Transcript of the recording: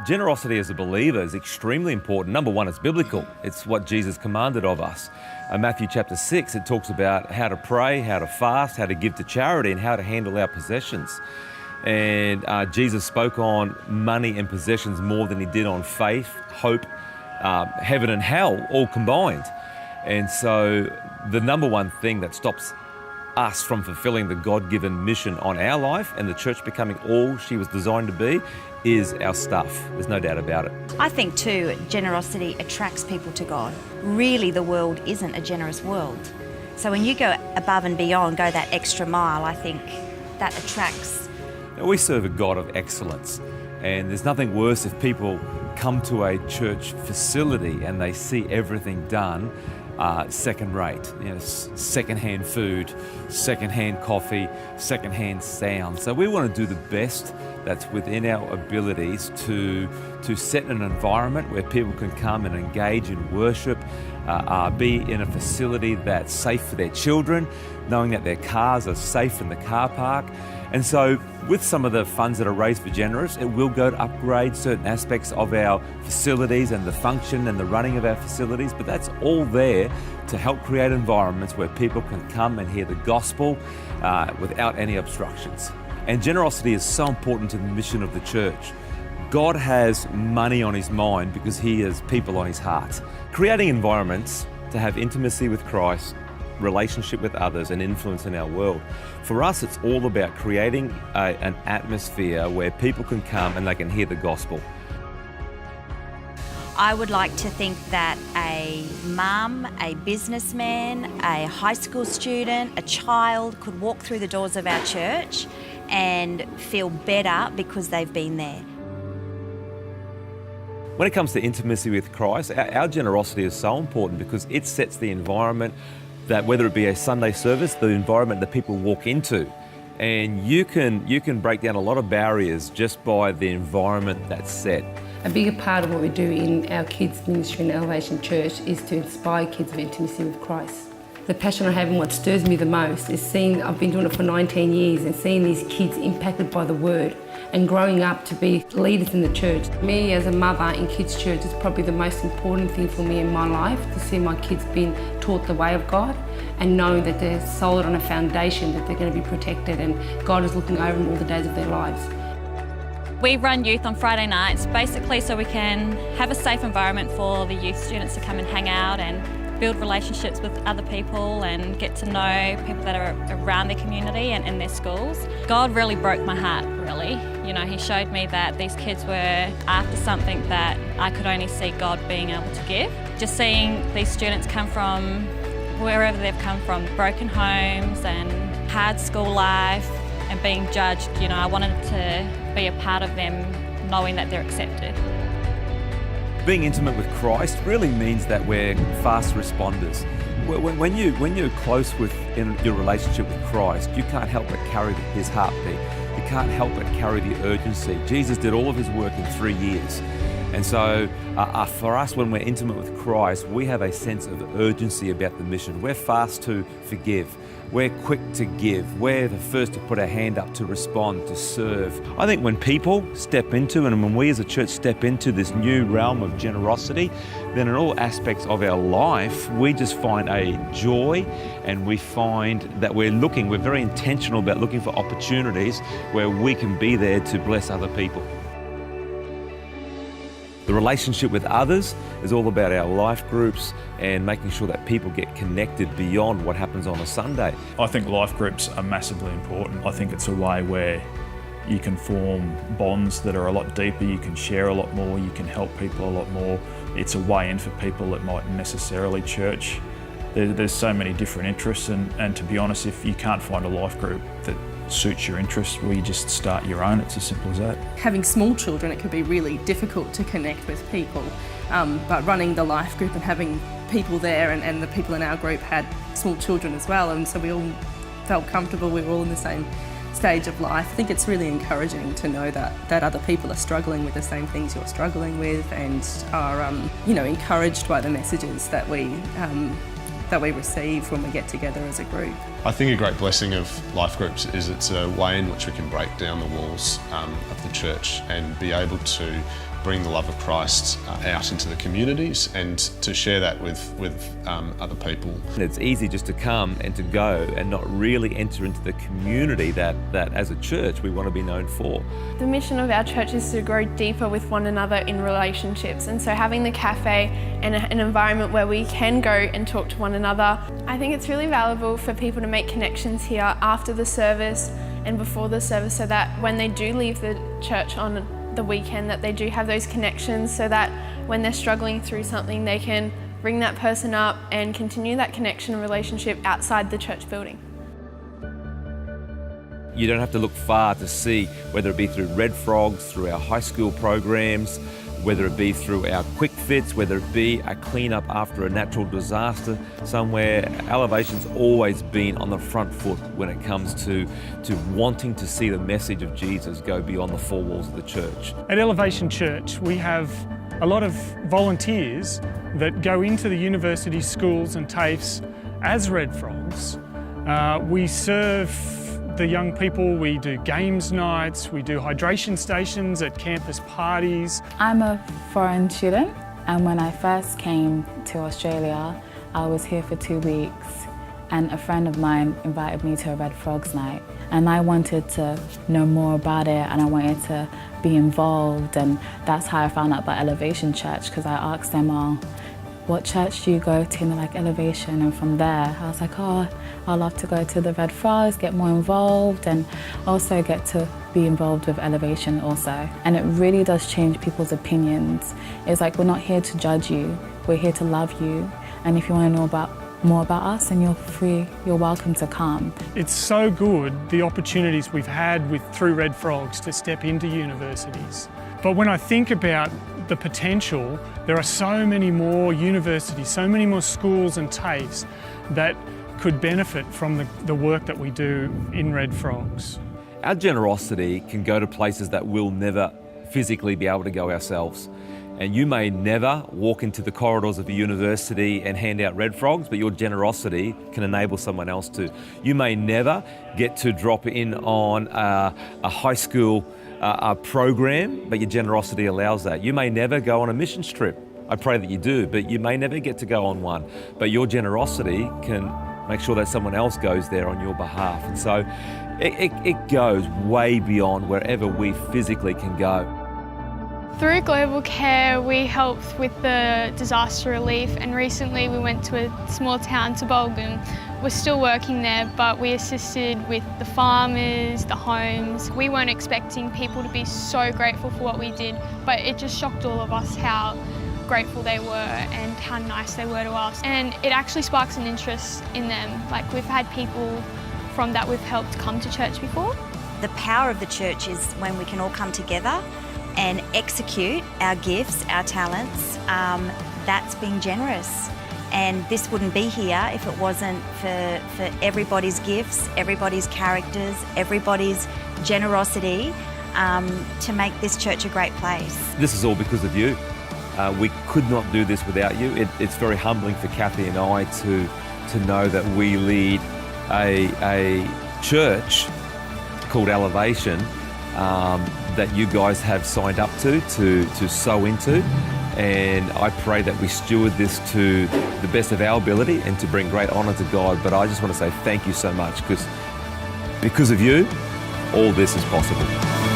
Generosity as a believer is extremely important. Number one, it's biblical. It's what Jesus commanded of us. In Matthew chapter 6, it talks about how to pray, how to fast, how to give to charity, and how to handle our possessions. And Jesus spoke on money and possessions more than he did on faith, hope, heaven and hell, all combined. And so the number one thing that stops us from fulfilling the God-given mission on our life and the church becoming all she was designed to be is our stuff. There's no doubt about it. I think too, generosity attracts people to God. Really, the world isn't a generous world. So when you go above and beyond, go that extra mile, I think that attracts. Now, we serve a God of excellence, and there's nothing worse if people come to a church facility and they see everything done second rate, second-hand food, second-hand coffee, second-hand sound. So we want to do the best that's within our abilities to set an environment where people can come and engage in worship, be in a facility that's safe for their children, knowing that their cars are safe in the car park. And so with some of the funds that are raised for Generous, it will go to upgrade certain aspects of our facilities and the function and the running of our facilities, but that's all there to help create environments where people can come and hear the gospel without any obstructions. And generosity is so important to the mission of the church. God has money on his mind because he has people on his heart. Creating environments to have intimacy with Christ, relationship with others, and influence in our world. For us, it's all about creating an atmosphere where people can come and they can hear the gospel. I would like to think that a mum, a businessman, a high school student, a child could walk through the doors of our church and feel better because they've been there. When it comes to intimacy with Christ, our generosity is so important because it sets the environment that, whether it be a Sunday service, the environment that people walk into. And you can break down a lot of barriers just by the environment that's set. A bigger part of what we do in our kids' ministry in Elevation Church is to inspire kids of intimacy with Christ. The passion I have and what stirs me the most is seeing, I've been doing it for 19 years, and seeing these kids impacted by the word and growing up to be leaders in the church. Me as a mother in kids' church is probably the most important thing for me in my life, to see my kids being taught the way of God and knowing that they're solid on a foundation, that they're going to be protected and God is looking over them all the days of their lives. We run youth on Friday nights, basically so we can have a safe environment for the youth students to come and hang out and build relationships with other people and get to know people that are around their community and in their schools. God really broke my heart, really. You know, he showed me that these kids were after something that I could only see God being able to give. Just seeing these students come from wherever they've come from, broken homes and hard school life and being judged, you know, I wanted to be a part of them knowing that they're accepted. Being intimate with Christ really means that we're fast responders. When you're close in your relationship with Christ, you can't help but carry his heartbeat. You can't help but carry the urgency. Jesus did all of his work in 3 years. And so for us, when we're intimate with Christ, we have a sense of urgency about the mission. We're fast to forgive. We're quick to give. We're the first to put our hand up, to respond, to serve. I think when people step into, and when we as a church step into this new realm of generosity, then in all aspects of our life, we just find a joy, and we find that we're very intentional about looking for opportunities where we can be there to bless other people. The relationship with others is all about our life groups and making sure that people get connected beyond what happens on a Sunday. I think life groups are massively important. I think it's a way where you can form bonds that are a lot deeper, you can share a lot more, you can help people a lot more. It's a way in for people that mightn't necessarily church. There's so many different interests, and to be honest, if you can't find a life group that suits your interests, well, you just start your own. It's as simple as that. Having small children, it can be really difficult to connect with people, but running the life group and having people there, and the people in our group had small children as well, and so we all felt comfortable. We were all in the same stage of life. I think it's really encouraging to know that other people are struggling with the same things you're struggling with, and are encouraged by the messages that we receive when we get together as a group. I think a great blessing of life groups is it's a way in which we can break down the walls of the church and be able to bring the love of Christ out into the communities and to share that with other people. It's easy just to come and to go and not really enter into the community that as a church we want to be known for. The mission of our church is to grow deeper with one another in relationships, and so having the cafe and an environment where we can go and talk to one another, I think it's really valuable for people to make connections here after the service and before the service, so that when they do leave the church on the weekend, that they do have those connections, so that when they're struggling through something they can bring that person up and continue that connection and relationship outside the church building. You don't have to look far to see, whether it be through Red Frogs, through our high school programs, whether it be through our quick fits, whether it be a clean-up after a natural disaster somewhere. Elevation's always been on the front foot when it comes to wanting to see the message of Jesus go beyond the four walls of the church. At Elevation Church, we have a lot of volunteers that go into the university, schools and TAFEs as Red Frogs. We serve the young people, we do games nights, we do hydration stations at campus parties. I'm a foreign student, and when I first came to Australia, I was here for 2 weeks, and a friend of mine invited me to a Red Frogs night, and I wanted to know more about it and I wanted to be involved, and that's how I found out about Elevation Church, because I asked them all, what church do you go to? And they're like, Elevation. And from there, I was like, oh, I'd love to go to the Red Frogs, get more involved, and also get to be involved with Elevation also. And it really does change people's opinions. It's like, we're not here to judge you, we're here to love you. And if you want to know more about us, then you're welcome to come. It's so good, the opportunities we've had through Red Frogs to step into universities. But when I think about the potential, there are so many more universities, so many more schools and TAFEs that could benefit from the work that we do in Red Frogs. Our generosity can go to places that we'll never physically be able to go ourselves. And you may never walk into the corridors of a university and hand out Red Frogs, but your generosity can enable someone else to. You may never get to drop in on a high school program, but your generosity allows that. You may never go on a mission trip. I pray that you do, but you may never get to go on one. But your generosity can make sure that someone else goes there on your behalf. And so it goes way beyond wherever we physically can go. Through Global Care, we helped with the disaster relief, and recently we went to a small town, Tubolgum. We're still working there, but we assisted with the farmers, the homes. We weren't expecting people to be so grateful for what we did, but it just shocked all of us how grateful they were and how nice they were to us. And it actually sparks an interest in them. Like, we've had people from that we've helped come to church before. The power of the church is when we can all come together and execute our gifts, our talents. That's being generous. And this wouldn't be here if it wasn't for everybody's gifts, everybody's characters, everybody's generosity to make this church a great place. This is all because of you. We could not do this without you. It's very humbling for Kathy and I to know that we lead a church called Elevation that you guys have signed up to sow into. And I pray that we steward this to the best of our ability and to bring great honour to God. But I just want to say thank you so much, because of you, all this is possible.